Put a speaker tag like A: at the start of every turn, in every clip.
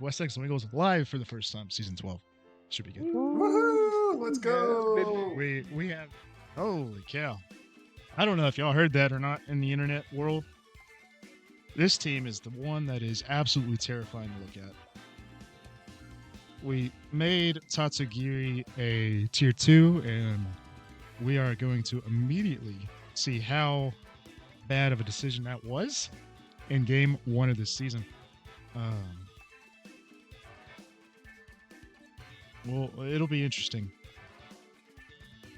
A: West Texas Wingulls live for the first time, season 12. Should be good.
B: Woohoo! Let's go!
A: We have, holy cow. I don't know if y'all heard that or not in the internet world. This team is the one that is absolutely terrifying to look at. We made Tatsugiri a tier 2, and we are going to immediately see how bad of a decision that was in game 1 of this season. Well, it'll be interesting.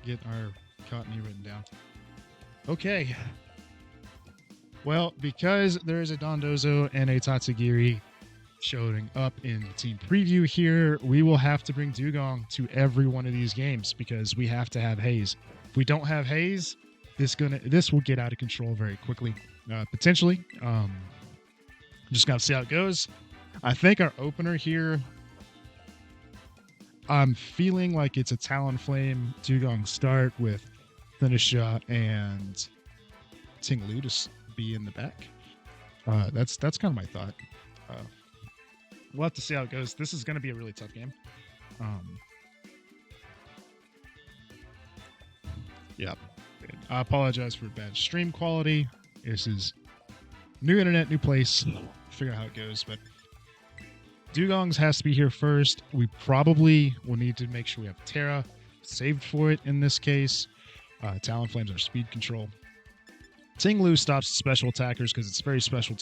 A: Get our Cottony written down. Okay. Well, because there is a Dondozo and a Tatsugiri showing up in the team preview here, we will have to bring Dugong to every one of these games because we have to have Hayes. If we don't have Hayes, this will get out of control very quickly, potentially. Just gotta see how it goes. I think our opener here, I'm feeling like it's a Talonflame Dugong start with Finisha and Ting-Lu to be in the back. That's kind of my thought. We'll have to see how it goes. This is going to be a really tough game. Yeah. I apologize for bad stream quality. This is new internet, new place. Figure out how it goes, but Dugongs has to be here first. We probably will need to make sure we have Terra saved for it in this case. Talonflames are speed control. Ting-Lu stops special attackers because it's very special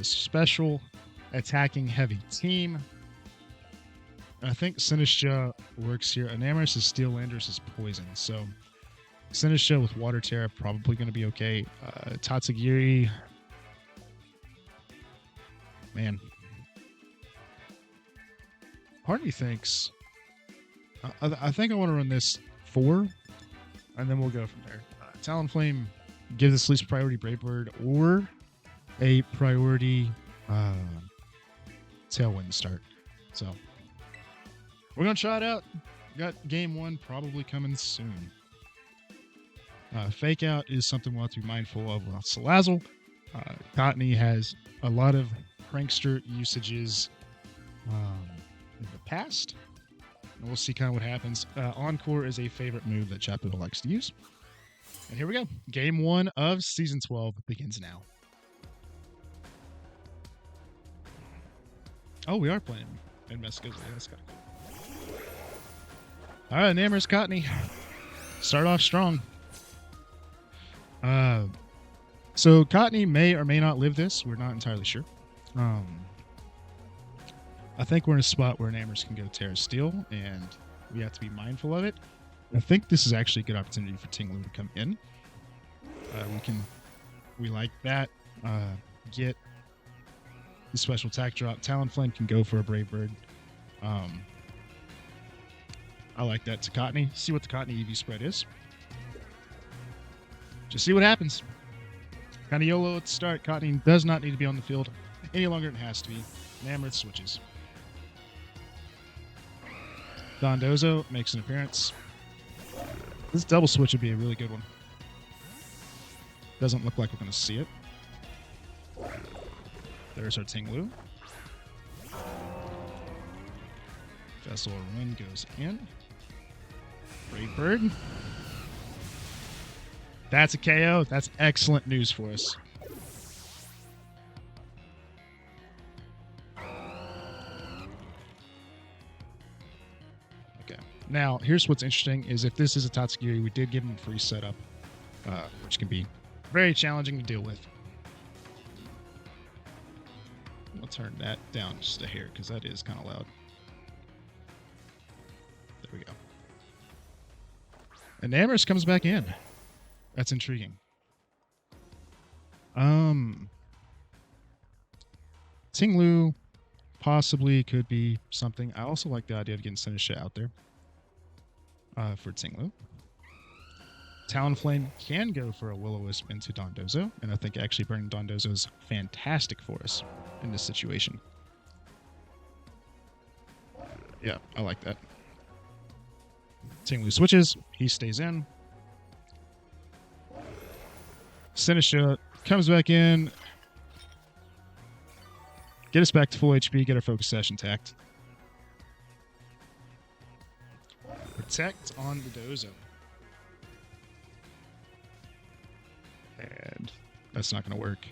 A: special attacking heavy team. I think Sinistra works here. Enamorous is Steel, Landers is Poison. So Sinistra with Water Terra probably going to be okay. Tatsugiri, man. Part of me thinks I think I want to run this 4, and then we'll go from there. Talonflame gives us at least priority Bravebird or a priority Tailwind start. So we're gonna try it out. Got game 1 probably coming soon. Fake out is something we'll have to be mindful of with Salazzle. Cottony has a lot of prankster usages in the past. And we'll see kind of what happens. Encore is a favorite move that Chapel Hill likes to use. And here we go. Game 1 of Season 12 begins now. Oh, we are playing in Mexico. That's kind of cool. All right, Namers Cottony. Start off strong. So Cottony may or may not live this. We're not entirely sure. I think we're in a spot where Namers can go Terra Steel, and we have to be mindful of it. I think this is actually a good opportunity for Ting-Lu to come in. We like that. Get the special attack drop. Talonflame can go for a Bravebird. I like that to Cottony. See what the Cottony EV spread is. Just see what happens. Kind of YOLO at the start. Cottony does not need to be on the field any longer than it has to be. Namorth switches. Dondozo makes an appearance. This double switch would be a really good one. Doesn't look like we're going to see it. There's our Ting-Lu. Vessel Run goes in. Bravebird. That's a KO. That's excellent news for us. Okay. Now, here's what's interesting is if this is a Tatsugiri, we did give him a free setup, which can be very challenging to deal with. We'll turn that down just a hair because that is kind of loud. There we go. And Namorous comes back in. That's intriguing. Ting-Lu possibly could be something. I also like the idea of getting Sinistra out there for Ting-Lu. Talonflame can go for a Will-O-Wisp into Dondozo, and I think actually burning Dondozo is fantastic for us in this situation. Yeah, I like that. Ting-Lu switches. He stays in. Sinistra comes back in. Get us back to full HP, get our focus sash intact. Protect on the Dozo. And that's not going to work.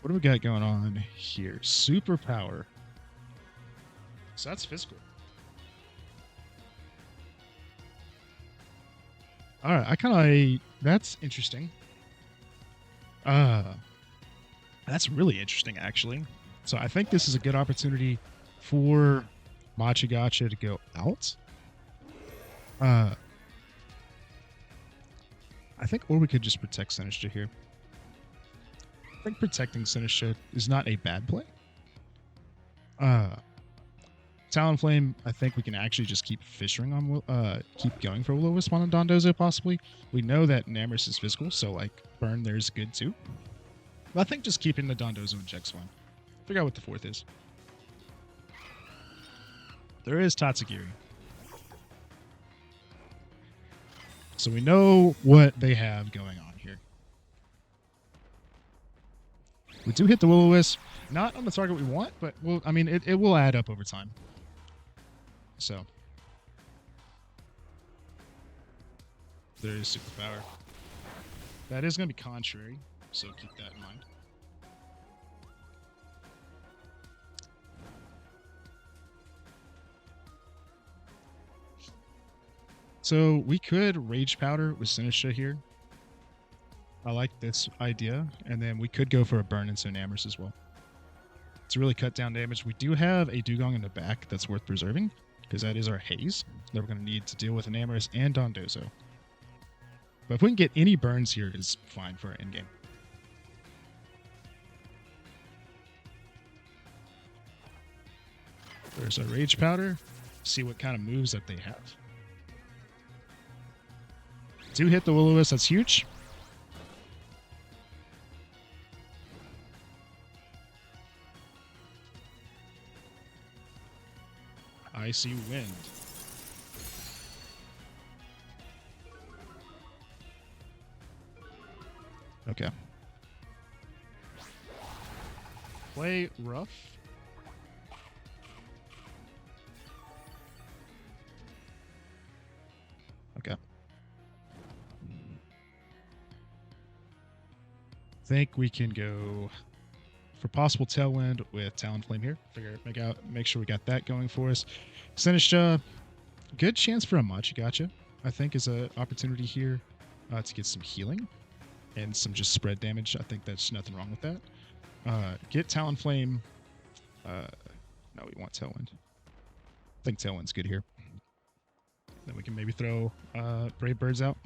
A: What do we got going on here? Superpower. So that's physical. All right, I kind of that's interesting. That's really interesting, actually. So I think this is a good opportunity for Machigacha to go out. I think, or we could just protect Sinistra here. I think protecting Sinistra is not a bad play. Talonflame, I think we can actually just keep fishing on, keep going for Will-O-Wisp on Dondozo possibly. We know that Namorous is physical, so like burn there's good too. But I think just keeping the Dondozo in check's fine. Figure out what the fourth is. There is Tatsugiri. So we know what they have going on here. We do hit the Will-O-Wisp. Not on the target we want, but I mean, it will add up over time. So there is superpower. That is going to be contrary, so keep that in mind. So we could Rage Powder with Sinistra here. I like this idea, and then we could go for a burn into Namorous as well to really cut down damage. We do have a Dugong in the back that's worth preserving, because that is our haze that we're going to need to deal with Namorous and Dondozo. But if we can get any burns here, is fine for our endgame. There's our Rage Powder. See what kind of moves that they have. Do hit the Will-O-Wisp, that's huge. Icy Wind. Okay. Play rough. Okay. Think we can go for possible Tailwind with Talonflame here. Make sure we got that going for us. Sinistra, good chance for a Machigacha, I think, is an opportunity here to get some healing and some just spread damage. I think that's nothing wrong with that. Get Talonflame. No, we want Tailwind. I think Tailwind's good here. Then we can maybe throw Brave Birds out.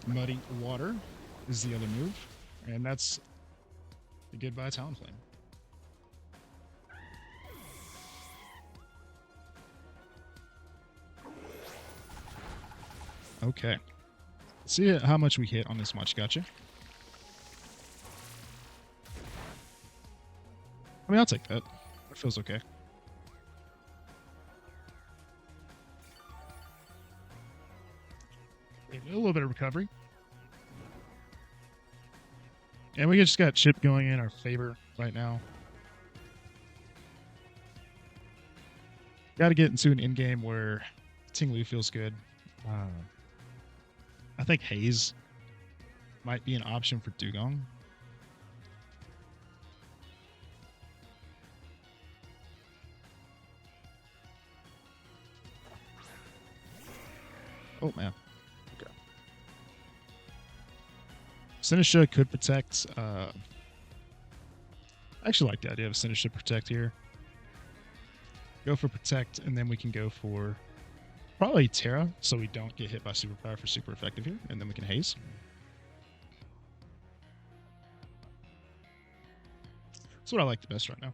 A: Muddy Water is the other move. And that's a goodbye Talonflame. Okay. Let's see how much we hit on this Machigacha. I mean, I'll take that. That feels okay. A little bit of recovery. And we just got Chip going in our favor right now. Got to get into an in-game where Ting Lu feels good. I think Haze might be an option for Dugong. Oh, man. Okay. Sinistra could protect. I actually like the idea of Sinistra protect here. Go for protect, and then we can go for probably Terra, so we don't get hit by superpower for super effective here, and then we can haze. That's what I like the best right now.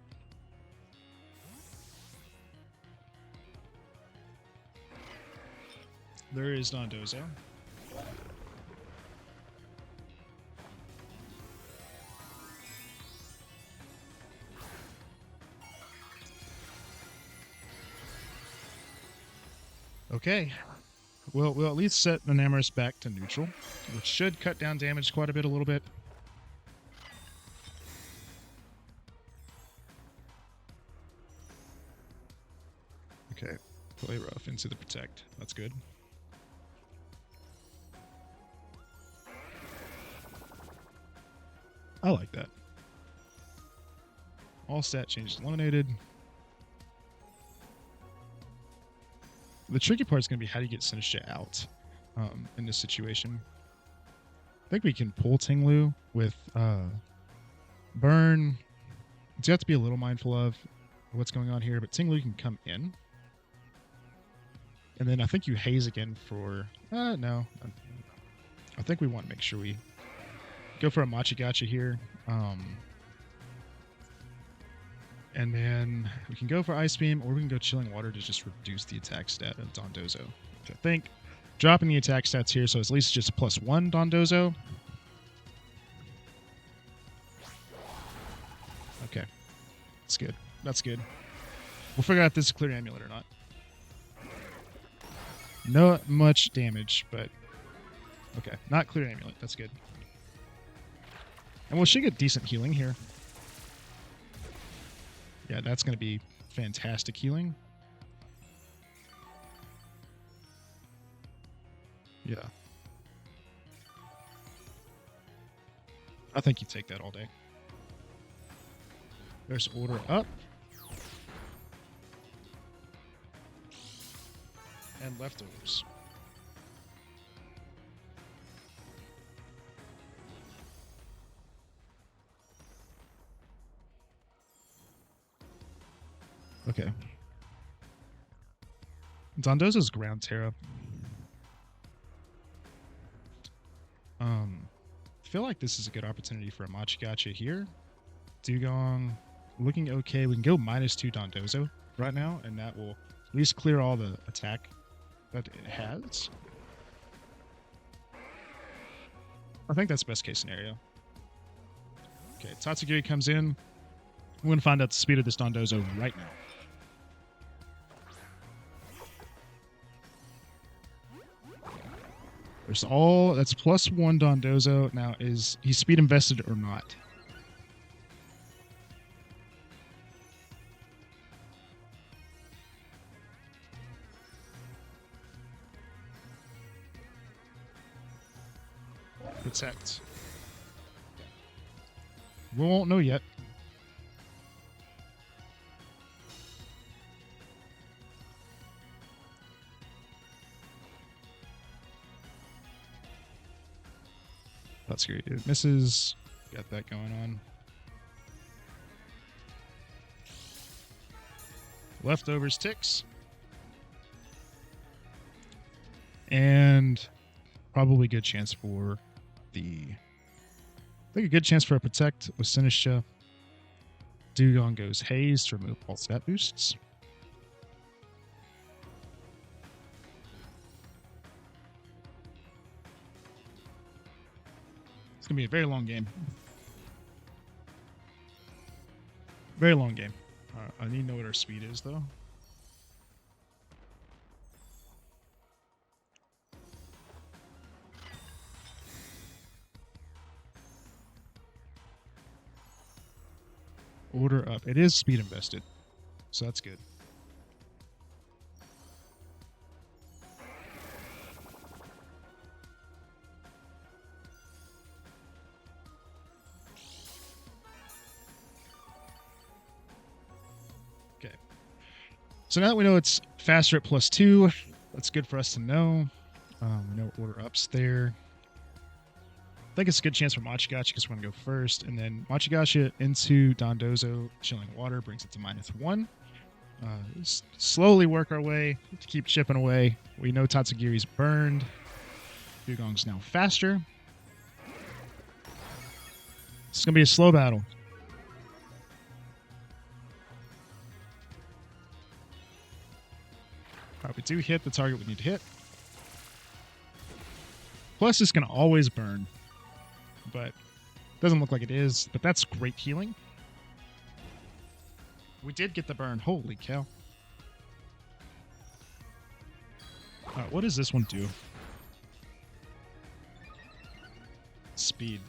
A: There is Dondozo. Okay. we'll at least set the Namorous back to neutral, which should cut down damage quite a little bit. Okay, play rough into the protect. That's good. I like that. All stat changes eliminated. The tricky part is going to be how do you get Sinistra out in this situation. I think we can pull Tinglu with Burn. You have to be a little mindful of what's going on here, but Tinglu can come in. And then I think you haze again for... no. I think we want to make sure we go for a Machigacha here. And then we can go for Ice Beam, or we can go Chilling Water to just reduce the attack stat of Dondozo. Which I think dropping the attack stats here, so it's at least just +1 Dondozo. Okay. That's good. That's good. We'll figure out if this is Clear Amulet or not. Not much damage, but... Okay, not Clear Amulet. That's good. And we should get decent healing here. Yeah, that's going to be fantastic healing. Yeah. I think you take that all day. There's Order Up. And Leftovers. Okay. Dondozo's Ground Terra. I feel like this is a good opportunity for a Machigacha here. Dugong looking okay. We can go -2 Dondozo right now, and that will at least clear all the attack that it has. I think that's best case scenario. Okay, Tatsugiri comes in. We're going to find out the speed of this Dondozo right now. There's all... That's +1 Dondozo. Now, is he speed invested or not? Protect. We won't know yet. That's great. It misses. Got that going on. Leftovers ticks. And probably good chance for the... I think a good chance for a Protect with Sinistra. Dugong goes Haze to remove all stat boosts. It's going to be a very long game. Very long game. I need to know what our speed is, though. Order Up. It is speed invested, so that's good. Okay. So now that we know it's faster at +2, that's good for us to know. We know Order Up's there. I think it's a good chance for Machigacha because we're going to go first. And then Machigacha into Dondozo, Chilling Water, brings it to -1. Slowly work our way to keep chipping away. We know Tatsugiri's burned. Dugong's now faster. It's going to be a slow battle. All right, we do hit the target we need to hit. Plus, it's going to always burn. But doesn't look like it is. But that's great healing. We did get the burn. Holy cow. What does this one do? Speed.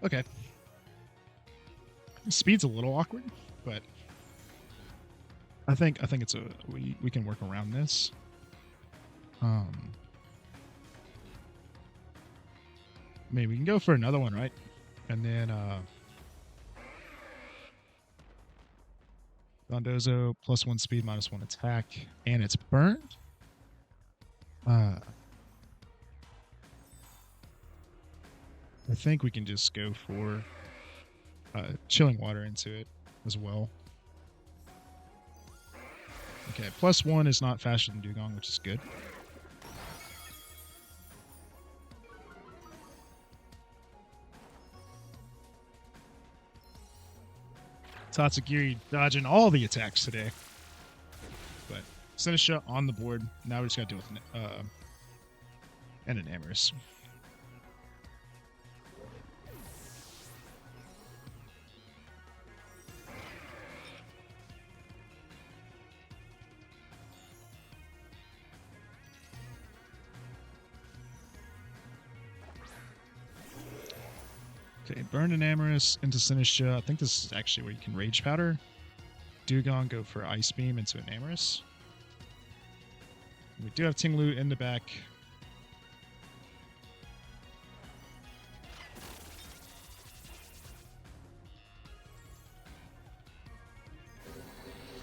A: Okay. Speed's a little awkward, but I think it's we can work around this. Maybe we can go for another one, right? And then Dondozo +1 speed, -1 attack, and it's burned. I think we can just go for chilling water into it as well. Okay, +1 is not faster than Dugong, which is good. Tatsugiri dodging all the attacks today. But Sinisha on the board. Now we just got to deal with and an Amorous. Okay, burn an Amorous into Sinisha. I think this is actually where you can Rage Powder. Dugong go for Ice Beam into an Amorous. We do have Tinglu in the back.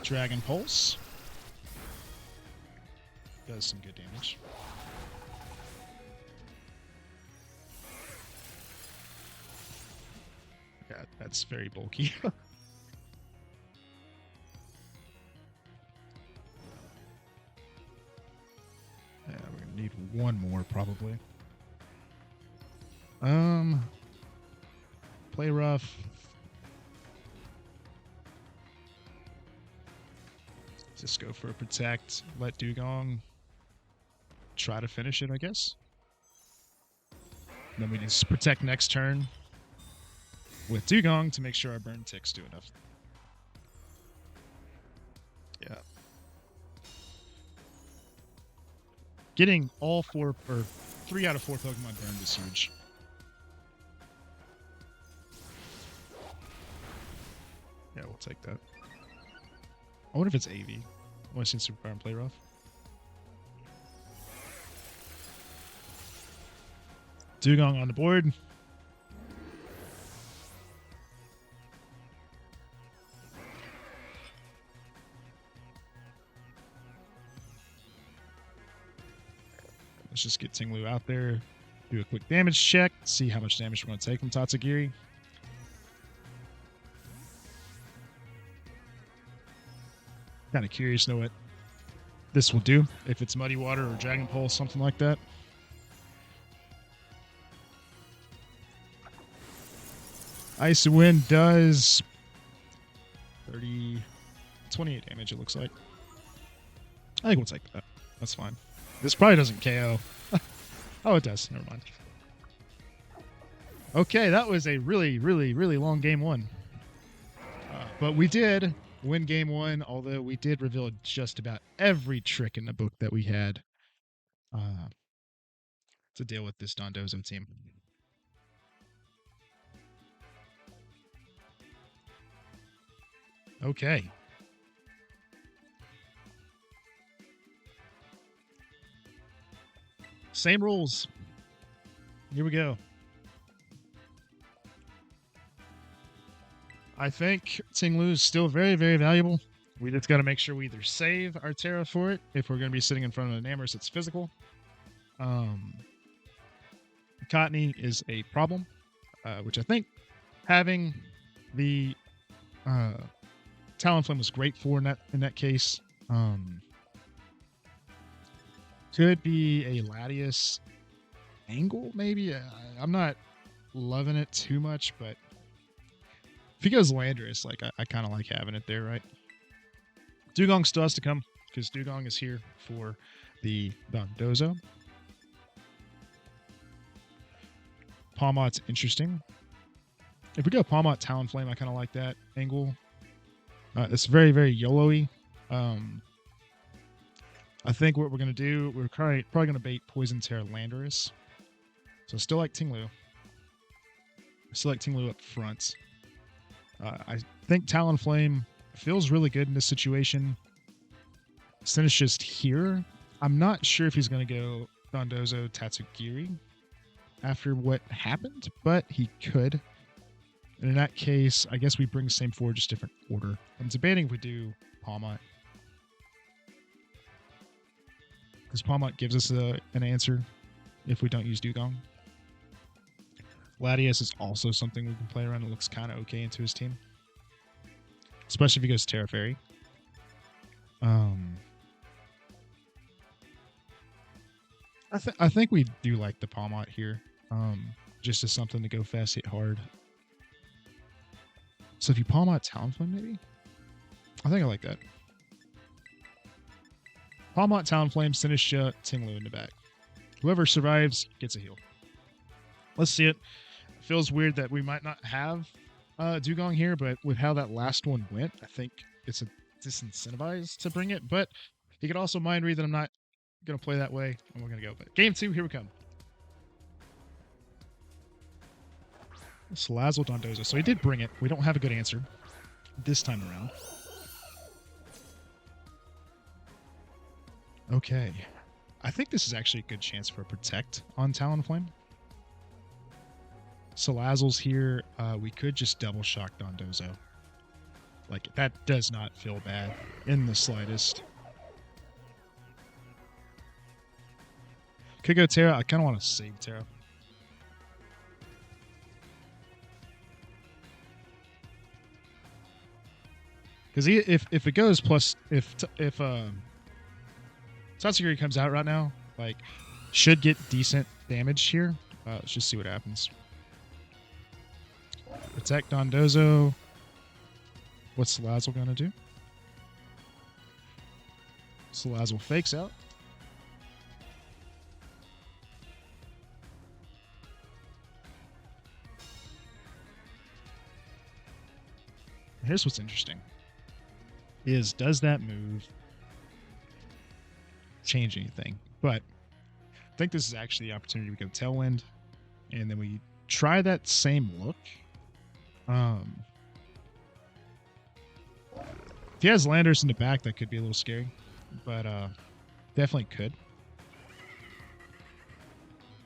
A: Dragon Pulse. Does some good damage. Yeah, that's very bulky. Yeah, we're gonna need one more probably. Play rough. Just go for a protect. Let Dugong try to finish it, I guess. And then we just protect next turn with Dugong to make sure our burn ticks do enough. Yeah. Getting all 4 or 3 out of 4 Pokemon burned is huge. Yeah, we'll take that. I wonder if it's AV. I want to see Super Power and Play Rough. Dugong on the board. Let's just get Tinglu out there, do a quick damage check, see how much damage we're going to take from Tatsugiri. Kind of curious to know what this will do, if it's Muddy Water or Dragon Pulse, something like that. Ice Wind does 28 damage, it looks like. I think we'll take that. That's fine. This probably doesn't KO. Oh, it does. Never mind. Okay, that was a really, really, really long game 1. But we did win game 1, although we did reveal just about every trick in the book that we had to deal with this Dondozo team. Okay. Same rules. Here we go. I think Tinglu is still very, very valuable. We just got to make sure we either save our Terra for it if we're going to be sitting in front of an Amorous that's physical. Cottony is a problem, which I think having the Talonflame was great for in that case. Could be a Latias angle, maybe. I'm not loving it too much, but if he goes Landorus, like I kind of like having it there, right? Dugong still has to come because Dugong is here for the Dondozo. Palmot's interesting. If we go Palmot Talonflame, I kind of like that angle. It's very, very YOLO-y. I think what we're going to do, we're probably going to bait Poison Terra Landorus. So still like Tinglu. Still like Tinglu up front. I think Talonflame feels really good in this situation. Since just here, I'm not sure if he's going to go Dondozo Tatsugiri after what happened, but he could. And in that case, I guess we bring the same forward, just different order. I'm debating if we do Palmot. Because Palmot gives us an answer if we don't use Dugong. Latias is also something we can play around. It looks kind of okay into his team. Especially if he goes Terra Fairy. I think we do like the Palmot here. Just as something to go fast, hit hard. So if you Palmot Talonflame, maybe? I think I like that. Palmot Talonflame, Sinistra, Tinglu in the back. Whoever survives gets a heal. Let's see it. It feels weird that we might not have Dugong here, but with how that last one went, I think it's a disincentivized to bring it. But he could also mind read that I'm not going to play that way, and we're going to go. But game 2, here we come. Salazzle Dondozo. So he did bring it. We don't have a good answer this time around. Okay. I think this is actually a good chance for a Protect on Talonflame. Salazzle's here. We could just double shock Dondozo. Like, that does not feel bad in the slightest. Could go Terra. I kind of want to save Terra. Because if it goes plus, if Tatsugiri comes out right now, like, should get decent damage here. Let's just see what happens. Protect Dondozo. What's Salazzle gonna do? Salazzle fakes out. Here's what's interesting. Does that move change anything? But I think this is actually the opportunity. We go Tailwind, and then we try that same look. If he has Landers in the back, that could be a little scary, but definitely could.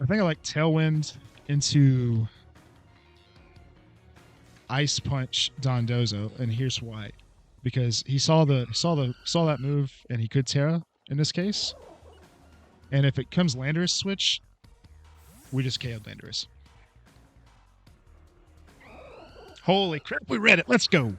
A: I think I like Tailwind into Ice Punch Dondozo, and here's why. Because he saw that move, and he could Terra in this case. And if it comes Landorus switch, we just KO'd Landorus. Holy crap, we read it. Let's go.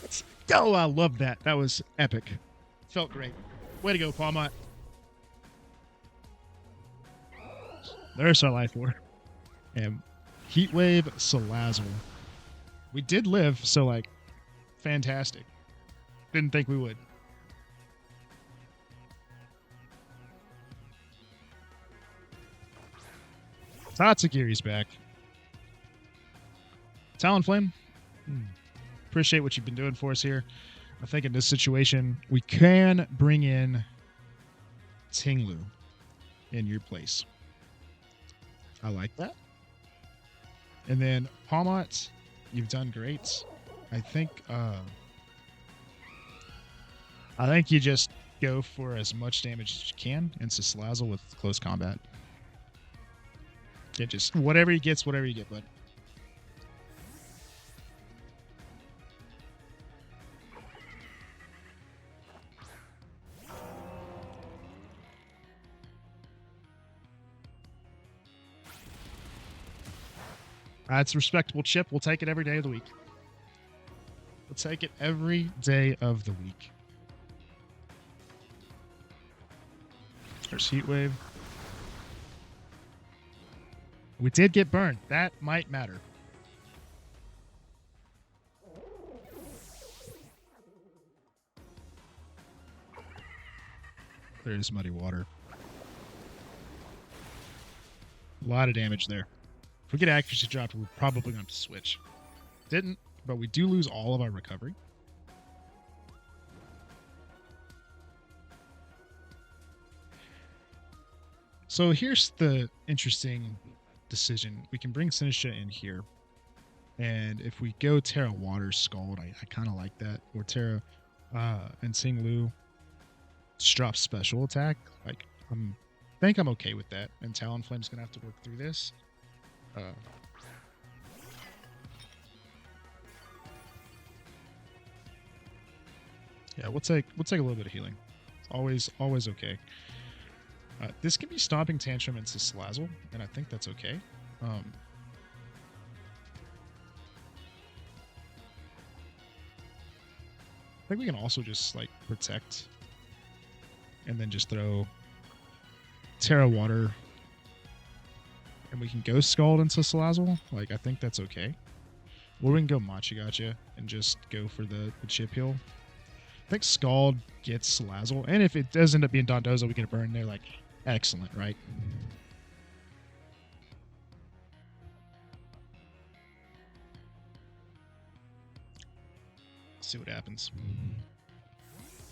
A: Let's go. I love that. That was epic. Felt great. Way to go, Palmot. There's our life orb. And Heatwave Salazzle. We did live, so, like, fantastic. Didn't think we would. Tatsugiri's back. Talonflame. Appreciate what you've been doing for us here. I think in this situation, we can bring in Tinglu in your place. I like that. And then Palmot, you've done great. I think you just go for as much damage as you can into Salazzle with close combat. It just whatever he gets, whatever you get, bud. That's a respectable chip. We'll take it every day of the week. We'll take it every day of the week. There's Heatwave. We did get burned. That might matter. There's Muddy Water. A lot of damage there. If we get accuracy dropped, we're probably going to have to switch. Didn't, but we do lose all of our recovery. So here's the interesting decision. We can bring Sinisha in here. And if we go Terra Water Scald, I kind of like that. Or Terra and Sing Lu just drop special attack. Like, I think I'm okay with that. And Talonflame's going to have to work through this. Yeah, we'll take a little bit of healing. It's always okay. This can be Stomping Tantrum into Salazzle, and I think that's okay. I think we can also just like protect and then just throw Terra Water and we can go Scald into Salazzle. Like, I think that's okay. Or we can go Machigacha and just go for the chip heal. I think Scald gets Salazzle, and if it does end up being Dondozo, we get a burn there. Like, excellent, right? Let's see what happens.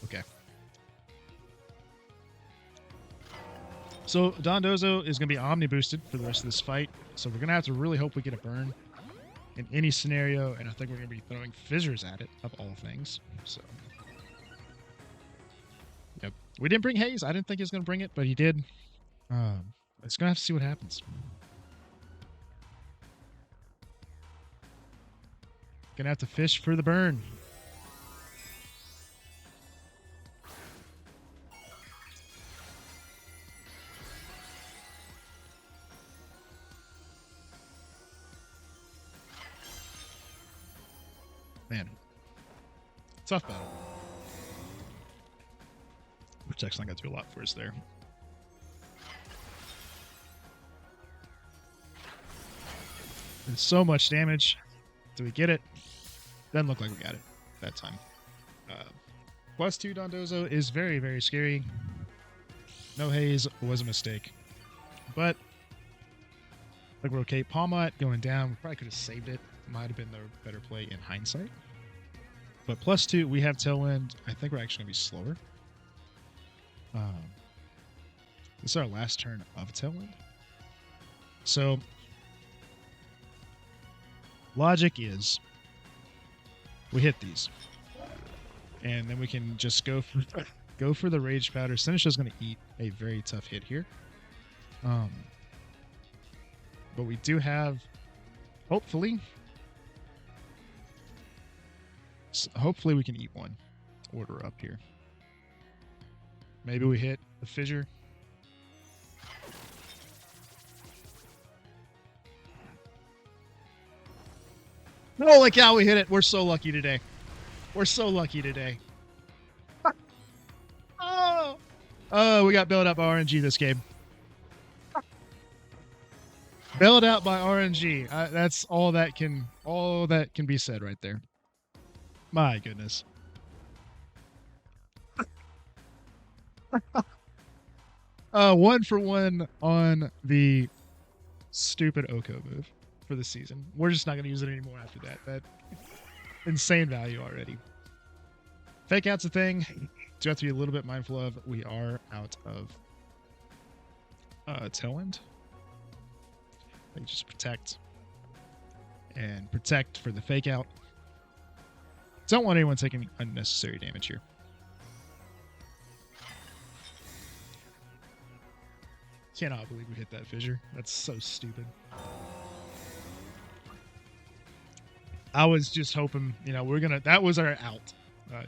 A: Okay. So Dondozo is going to be Omni boosted for the rest of this fight. So we're going to have to really hope we get a burn in any scenario. And I think we're going to be throwing Fissures at it, of all things. So, yep. We didn't bring Haze. I didn't think he was going to bring it, but he did. It's going to have to see what happens. Going to have to fish for the burn. Man, tough battle. Which actually got to do a lot for us there. And so much damage. Do we get it? Doesn't look like we got it that time. +2 Dondozo is very, very scary. No Haze was a mistake. But, like, we're okay. Palmot going down. We probably could have saved it. Might have been the better play in hindsight. But +2, we have Tailwind. I think we're actually going to be slower. This is our last turn of Tailwind. So, logic is we hit these. And then we can just go for the Rage Powder. Sinisha's going to eat a very tough hit here. But we do have, hopefully we can eat one. Order up here. Maybe we hit the Fissure. Holy cow, we hit it. We're so lucky today. We're so lucky today. Oh, we got bailed out by RNG this game. Bailed out by RNG. That's all that can be said right there. My goodness. 1 for 1 on the stupid Oko move for the season. We're just not going to use it anymore after that. That insane value already. Fake out's a thing. Do have to be a little bit mindful of. We are out of Tailwind. I think just protect and protect for the fake out. Don't want anyone taking unnecessary damage here. Cannot believe we hit that Fissure. That's so stupid. I was just hoping, that was our out.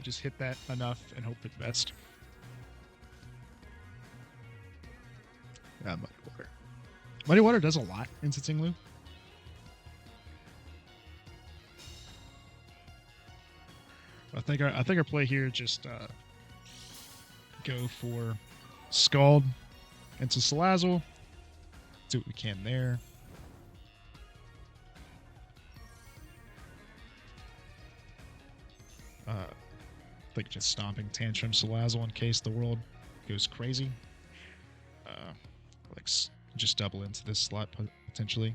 A: Just hit that enough and hope for the best. Muddy Water. Muddy Water does a lot into Tinglu. I think our play here just go for Scald into Salazzle. Do what we can there. I think just Stomping Tantrum Salazzle in case the world goes crazy. Like just double into this slot potentially.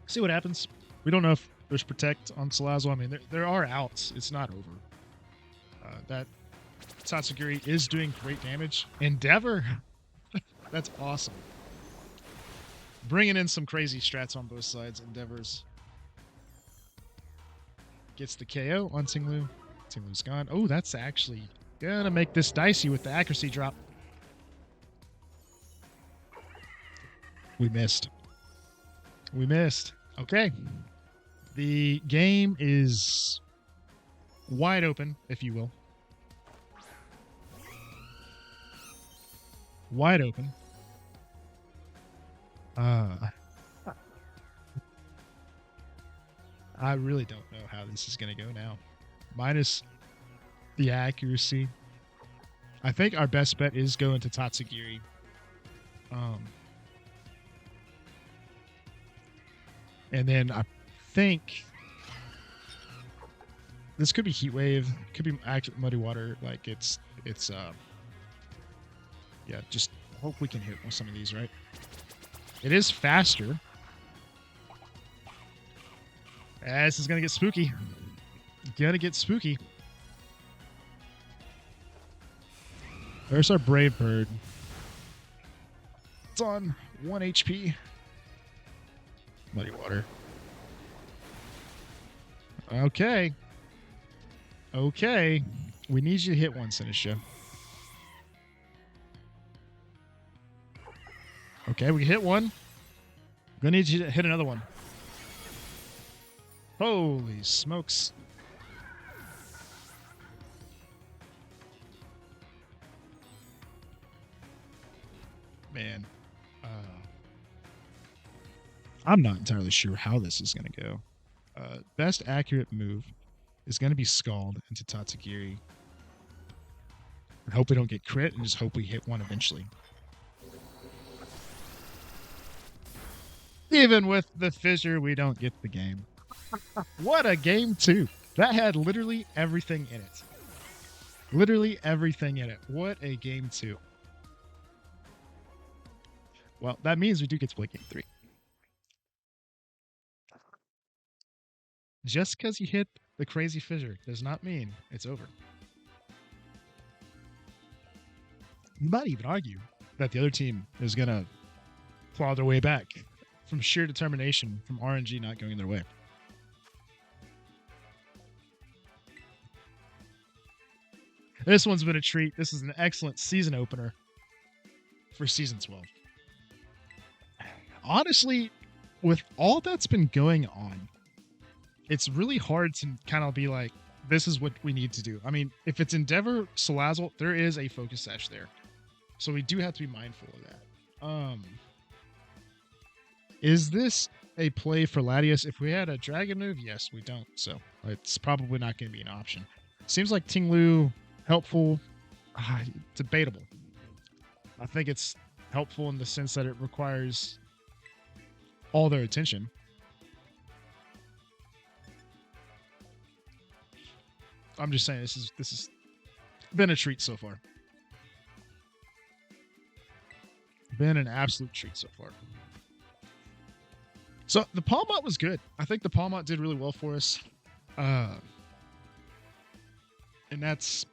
A: See what happens. We don't know if there's protect on Salazzle. I mean, there are outs. It's not over. That Tatsugiri is doing great damage. Endeavor. That's awesome. Bringing in some crazy strats on both sides. Endeavors gets the KO on Tinglu. Tinglu's gone. Oh, that's actually gonna make this dicey with the accuracy drop. We missed. We missed. Okay. The game is wide open, if you will. Wide open. I really don't know how this is going to go now. Minus the accuracy. I think our best bet is going to Tatsugiri. And then I think this could be Heat Wave, could be actually Muddy Water. Like yeah, just hope we can hit some of these, right? It is faster. This is gonna get spooky. Gonna get spooky. There's our Brave Bird. It's on 1 HP. Muddy Water. Okay. Okay. We need you to hit one, Sinisha. Okay, we hit one. Gonna need you to hit another one. Holy smokes. Man. I'm not entirely sure how this is going to go. Best accurate move is going to be Scald into Tatsugiri. I hope we don't get crit and just hope we hit one eventually. Even with the fissure, we don't get the game. What a game 2. That had literally everything in it. Literally everything in it. What a game 2. Well, that means we do get to play game 3. Just because you hit the crazy fissure does not mean it's over. You might even argue that the other team is going to claw their way back from sheer determination from RNG not going their way. This one's been a treat. This is an excellent season opener for Season 12. Honestly, with all that's been going on, it's really hard to kind of be like, this is what we need to do. I mean, if it's Endeavor, Salazzle, there is a focus sash there. So we do have to be mindful of that. Is this a play for Latias? If we had a dragon move, yes, we don't. So it's probably not going to be an option. Seems like Tinglu, helpful, debatable. I think it's helpful in the sense that it requires all their attention. I'm just saying this is been a treat so far. Been an absolute treat so far. So the Palmot was good. I think the Palmot did really well for us. And that's,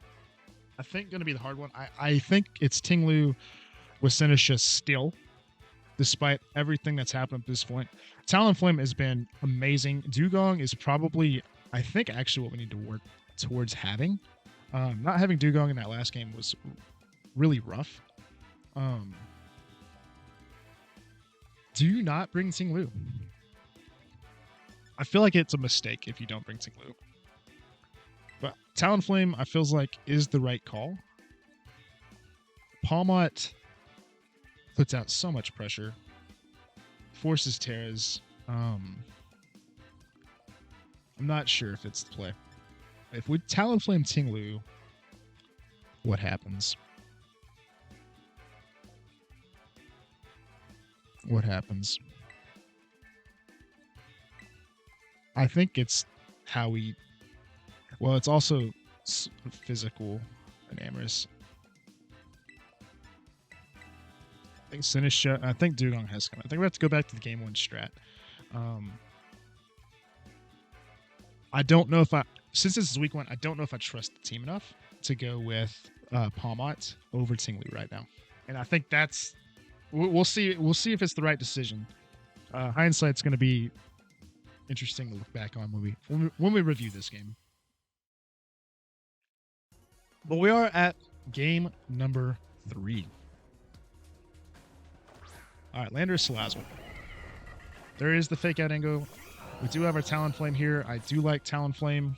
A: I think, going to be the hard one. I think it's Tinglu with Sinisha still, despite everything that's happened at this point. Talonflame has been amazing. Dugong is probably, I think, actually what we need to work towards having. Not having Dugong in that last game was really rough. Do not bring Tinglu. I feel like it's a mistake if you don't bring Tinglu. But Talonflame, I feels like, is the right call. Palmot puts out so much pressure. Forces Terras. I'm not sure if it's the play. If we Talonflame Tinglu, what happens? what happens. I think it's how we... Well, it's also physical and amorous. I think Sinisha... I think Dugong has come. I think we have to go back to the game 1 strat. I don't know if I... Since this is week 1, I don't know if I trust the team enough to go with Palmont over Tingley right now. And I think that's... We'll see. We'll see if it's the right decision. Hindsight's going to be interesting to look back on when we review this game. But we are at game number 3. All right, Landers Salazzle. There is the fake out angle. We do have our Talonflame here. I do like Talonflame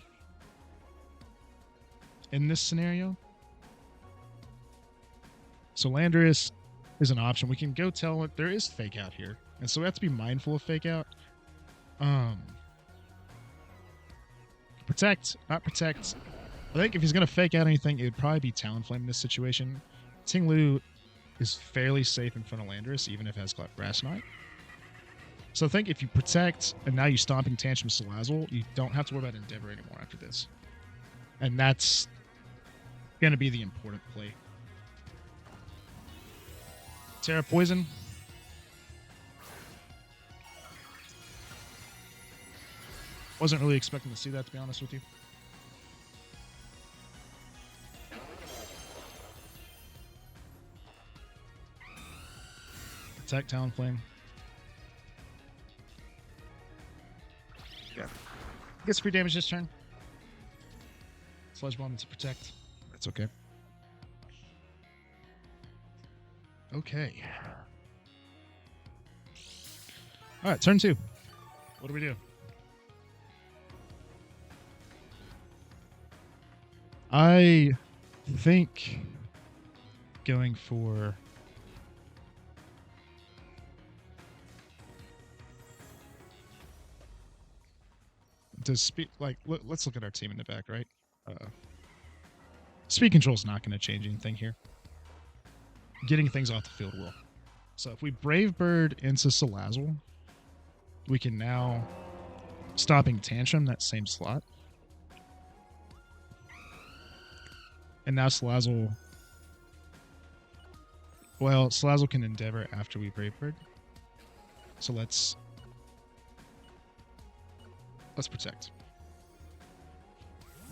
A: in this scenario. So Landorus is an option. We can go tell it there is fake out here. And so we have to be mindful of fake out. Protect, not protect. I think if he's going to fake out anything, it would probably be Talonflame in this situation. Tinglu is fairly safe in front of Landorus, even if it has Brass Knight. So I think if you protect and now you Stomping Tantrum Salazzle, you don't have to worry about Endeavor anymore after this. And that's going to be the important play. Terra Poison. Wasn't really expecting to see that, to be honest with you. Attack Talonflame. Yeah. Gets free damage this turn. Sludge Bomb to protect. That's okay. Okay. All right, turn 2. What do we do? I think going for... Does speed... Like, let's look at our team in the back, right? Speed control is not going to change anything here. Getting things off the field will. So if we Brave Bird into Salazzle, we can now Stomping Tantrum that same slot. And now Salazzle... Well, Salazzle can Endeavor after we Brave Bird. So let's protect.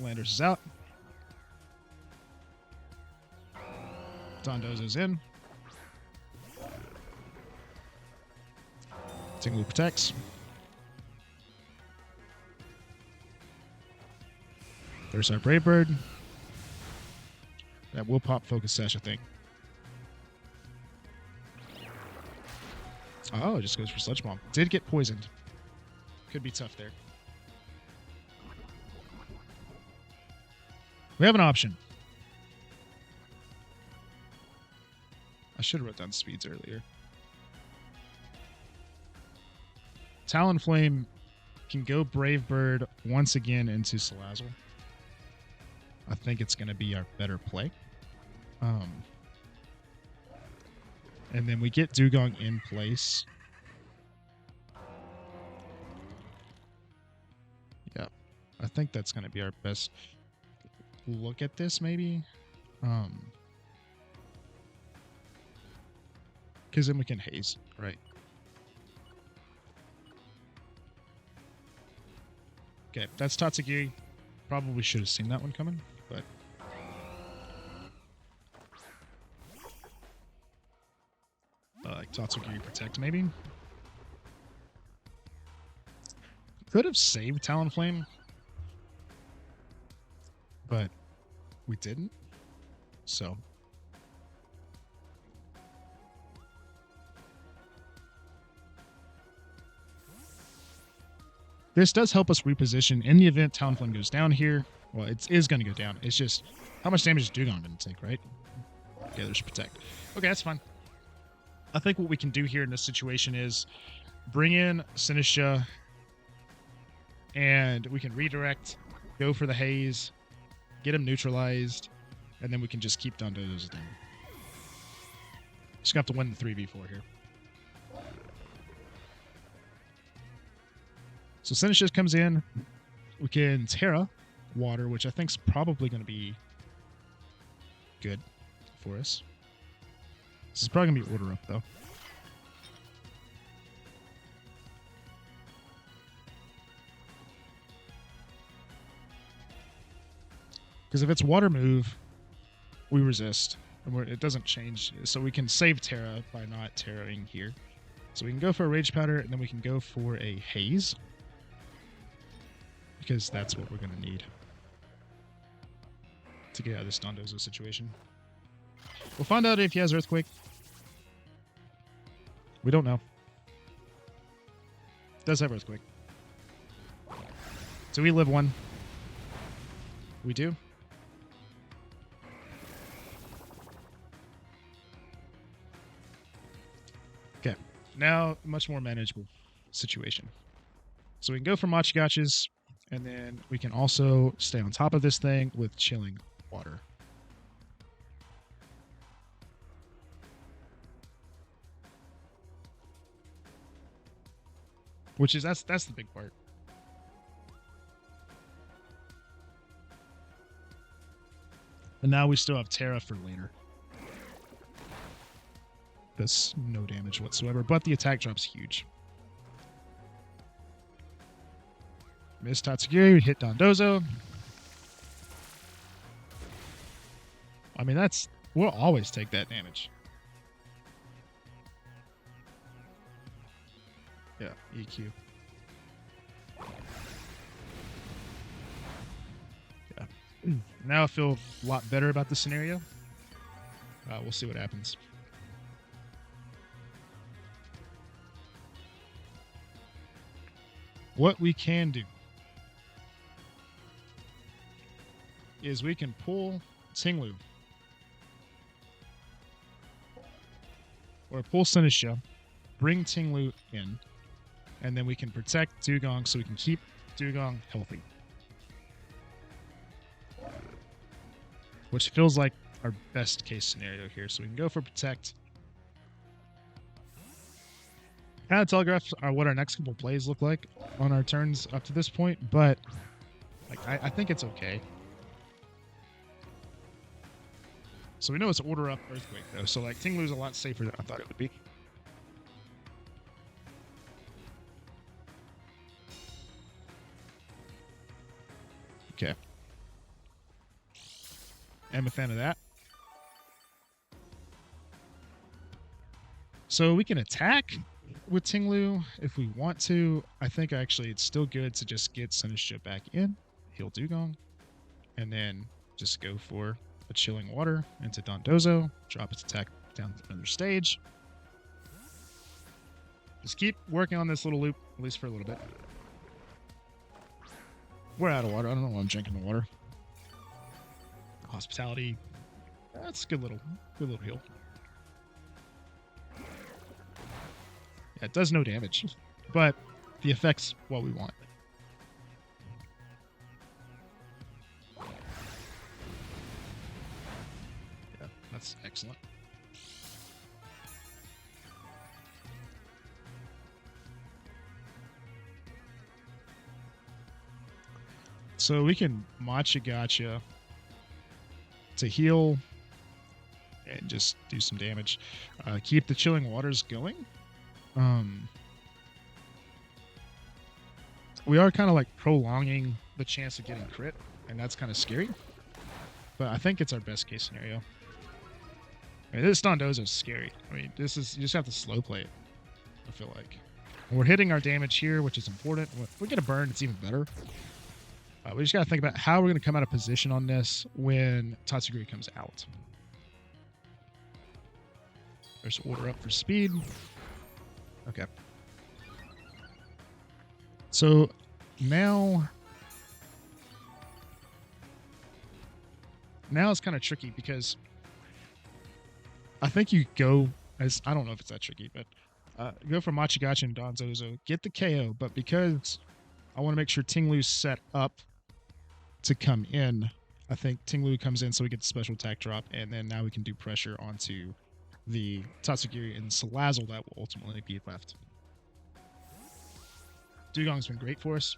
A: Landers is out. Dondozo's in. Tinglu protects. There's our Brave Bird. That will pop Focus Sash, I think. Oh, it just goes for Sludge Bomb. Did get poisoned. Could be tough there. We have an option. I should have wrote down speeds earlier. Talonflame can go Brave Bird once again into Salazzle. I think it's going to be our better play. And then we get Dugong in place. Yeah, I think that's going to be our best look at this, maybe. Because then we can haze, right? Okay, that's Tatsugiri. Probably should have seen that one coming, but... like Tatsugiri Protect, maybe? Could have saved Talonflame, but we didn't, so... This does help us reposition in the event Talonflame goes down here. Well, it is going to go down. It's just how much damage is Dugong going to take, right? Okay, there's Protect. Okay, that's fine. I think what we can do here in this situation is bring in Sinisha, and we can redirect, go for the haze, get him neutralized, and then we can just keep Dondozo's down. Just got to win the 3v4 here. So Sinnoh just comes in. We can Terra Water, which I think is probably going to be good for us. This is probably going to be order up, though. Because if it's water move, we resist. And it doesn't change. So we can save Terra by not Terraing here. So we can go for a Rage Powder, and then we can go for a Haze. Because that's what we're going to need to get out of this Dondozo situation. We'll find out if he has Earthquake. We don't know. Does have Earthquake. So we live one. We do. Okay. Now, much more manageable situation. So we can go for Machigachas, and then we can also stay on top of this thing with Chilling Water. Which is, that's the big part. And now we still have Terra for later. That's no damage whatsoever, but the attack drop's huge. Miss Tatsugiri, hit Dondozo. I mean, we'll always take that damage. Yeah, EQ. Yeah. Now I feel a lot better about the scenario. We'll see what happens. What we can do is we can pull Tinglu or pull Sinnoh, bring Tinglu in, and then we can protect Dugong so we can keep Dugong healthy. Which feels like our best case scenario here. So we can go for protect. Kind of telegraph what our next couple plays look like on our turns up to this point, but like I think it's okay. So we know it's order up Earthquake though, so like Tinglu's a lot safer than I thought it would be. Okay. I'm a fan of that. So we can attack with Tinglu if we want to. I think actually it's still good to just get Sinnoh back in, heal Dugong, and then just go for a Chilling Water into Dondozo, drop its attack down another stage. Just keep working on this little loop, at least for a little bit. We're out of water. I don't know why I'm drinking the water. Hospitality. That's a good little heal. Yeah, it does no damage, but the effect's what we want. Yeah, that's excellent. So we can Machigacha to heal and just do some damage. Keep the Chilling Waters going. We are kind of like prolonging the chance of getting crit, and that's kind of scary. But I think it's our best case scenario. I mean, this Dondozo is scary. I mean, you just have to slow play it, I feel like. And we're hitting our damage here, which is important. If we get a burn, it's even better. We just got to think about how we're going to come out of position on this when Tatsugiri comes out. There's order up for speed. Okay. So now it's kind of tricky because I think you go as, I don't know if it's that tricky, but go for Machigacha and Dondozo, get the KO, but because I want to make sure Tinglu's set up to come in, I think Tinglu comes in so we get the special attack drop, and then now we can do pressure onto the Tatsugiri and Salazzle that will ultimately be left. Dugong's been great for us.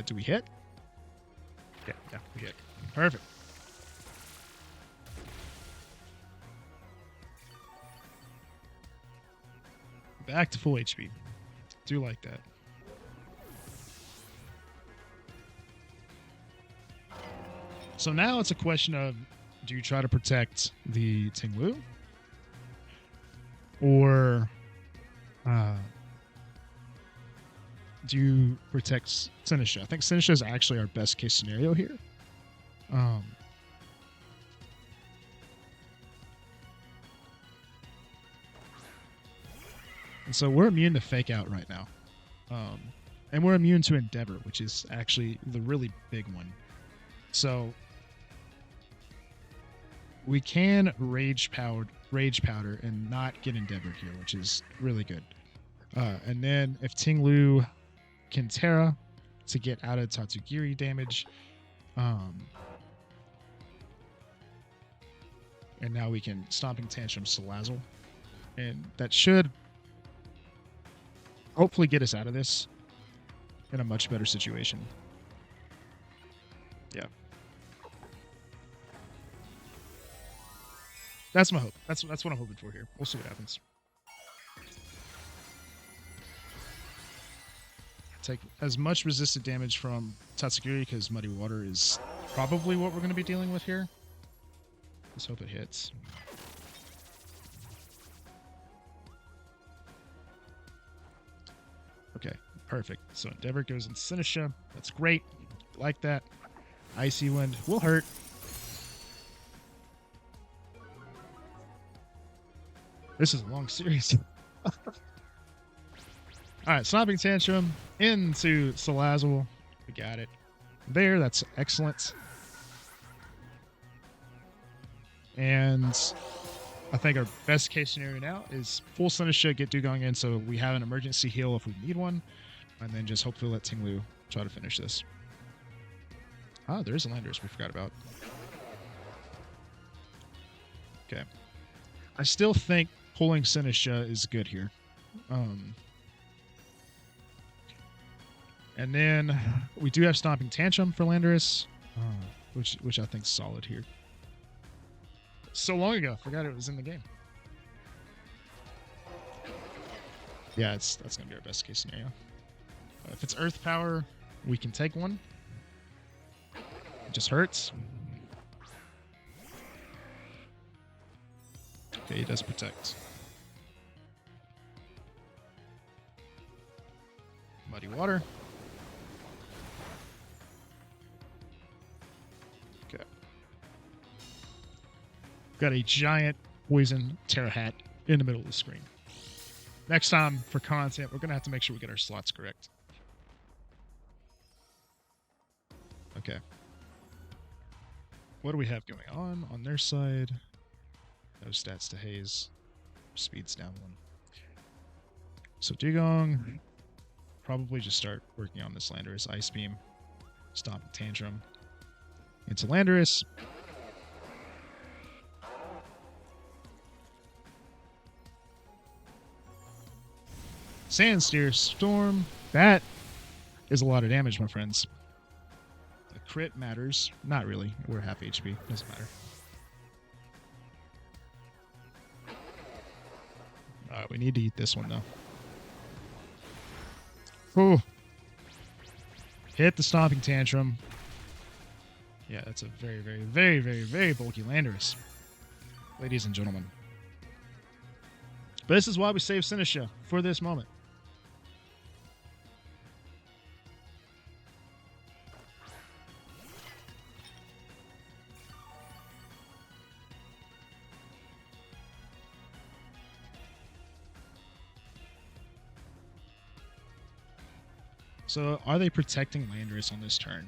A: Do we hit? Yeah, we hit. Perfect. Back to full HP. Do like that. So now it's a question of, do you try to protect the Tinglu? Or do you protect Sinisha? I think Sinisha is actually our best case scenario here. And so we're immune to Fake Out right now. And we're immune to Endeavor, which is actually the really big one. So we can Rage Powder and not get Endeavored here, which is really good. And then if Tinglu can Terra to get out of Tatsugiri damage, and now we can Stomping Tantrum Salazzle, and that should hopefully get us out of this in a much better situation. Yeah. That's my hope. That's what I'm hoping for here. We'll see what happens. Take as much resisted damage from Tatsugiri because Muddy Water is probably what we're going to be dealing with here. Let's hope it hits. Okay, perfect. So Endeavor goes in Sinisha. That's great. Like that. Icy Wind will hurt. This is a long series. Alright, Stomping Tantrum into Salazzle. We got it. There, that's excellent. And I think our best case scenario now is full Sinisha, get Dugong in so we have an emergency heal if we need one. And then just hopefully let Tinglu try to finish this. Ah, there is a Landers we forgot about. Okay. I still think pulling Sinisha is good here. And then we do have Stomping Tantrum for Landorus, which I think is solid here. So long ago, forgot it was in the game. Yeah, that's gonna be our best case scenario. If it's Earth Power, we can take one. It just hurts. Okay, he does protect. Muddy Water. Okay. Got a giant poison Terra Hat in the middle of the screen. Next time for content, we're going to have to make sure we get our slots correct. Okay. What do we have going on their side? No stats to Haze. Speed's down one. So Dugong, probably just start working on this Landorus. Ice Beam, Stomping Tantrum into Landorus. Sandsteer Storm. That is a lot of damage, my friends. The crit matters. Not really. We're half HP. Doesn't matter. We need to eat this one, though. Ooh. Hit the Stomping Tantrum. Yeah, that's a very, very, very, very, very bulky Landorus. Ladies and gentlemen. But this is why we save Sinisha for this moment. So, are they protecting Landorus on this turn?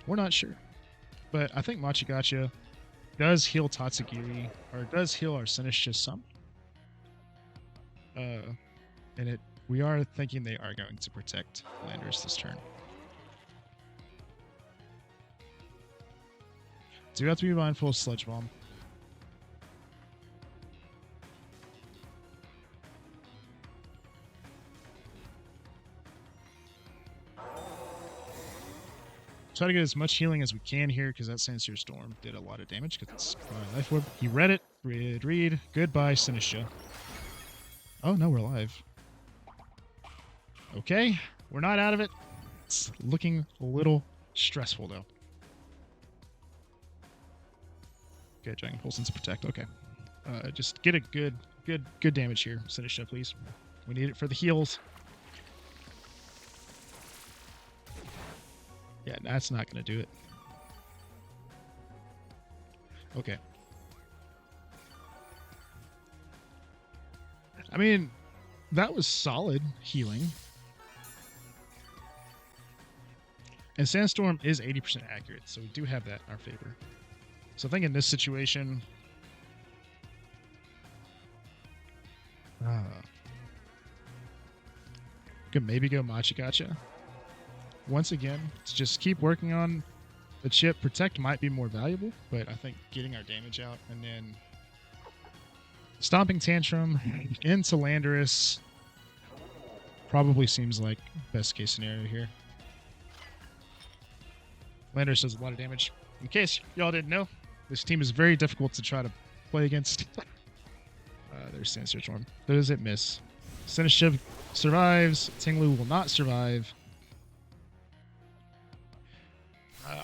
A: We're not sure. But I think Machigacha does heal Tatsugiri, or does heal our Sinisha some. And we are thinking they are going to protect Landorus this turn. Do have to be mindful of Sludge Bomb. Try to get as much healing as we can here because that Sandseer Storm did a lot of damage because it's Life Orb. He read it. Read. Goodbye, Sinisha. Oh, no, we're alive. Okay, we're not out of it. It's looking a little stressful, though. Okay, Dragon Pulse into Protect. Okay. Just get a good damage here, Sinisha, please. We need it for the heals. Yeah, that's not going to do it. Okay. I mean, that was solid healing. And Sandstorm is 80% accurate, so we do have that in our favor. So I think in this situation... could maybe go Machigacha. Once again, to just keep working on the chip. Protect might be more valuable, but I think getting our damage out and then Stomping Tantrum into Landorus probably seems like best case scenario here. Landorus does a lot of damage. In case y'all didn't know, this team is very difficult to try to play against. There's Sandseer Storm. Does it miss? Sinishiv survives. Tinglu will not survive.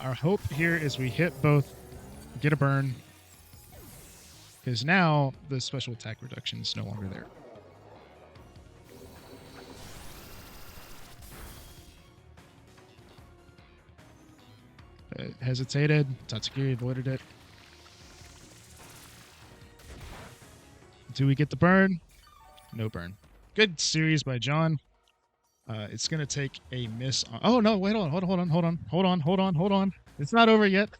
A: Our hope here is we hit both, get a burn, because now the special attack reduction is no longer there. Hesitated. Tatsugiri avoided it. Do we get the burn? No burn. Good series by John. It's going to take a miss on... Oh, no, wait, hold on. It's not over yet.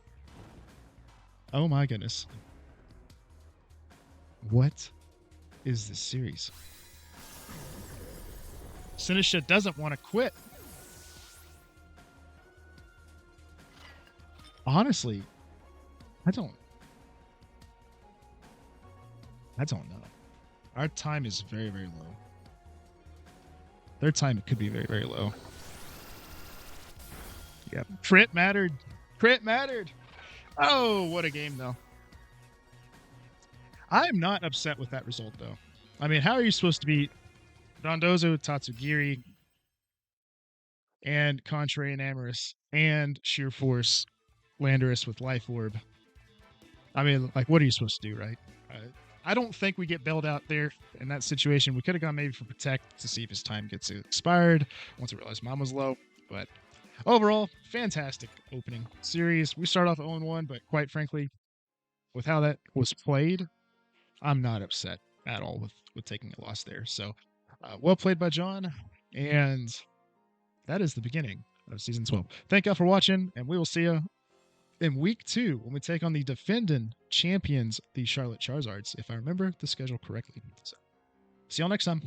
A: Oh, my goodness. What is this series? Sinisha doesn't want to quit. Honestly, I don't know. Our time is very, very low. Their time could be very, very low. Yep. Crit mattered. Oh, what a game, though. I'm not upset with that result, though. I mean, how are you supposed to beat Dondozo, Tatsugiri, and Contrary and Amorous, and Sheer Force Landorus with Life Orb? I mean, like, what are you supposed to do, right? I don't think we get bailed out there in that situation. We could have gone maybe for Protect to see if his time gets expired once I realized Mom was low. But overall, fantastic opening series. We start off 0-1, but quite frankly, with how that was played, I'm not upset at all with taking a loss there. So, well played by John, and that is the beginning of Season 12. Thank y'all for watching, and we will see you in Week 2 when we take on the defending champions, the Charlotte Charizards, if I remember the schedule correctly. So, see y'all next time.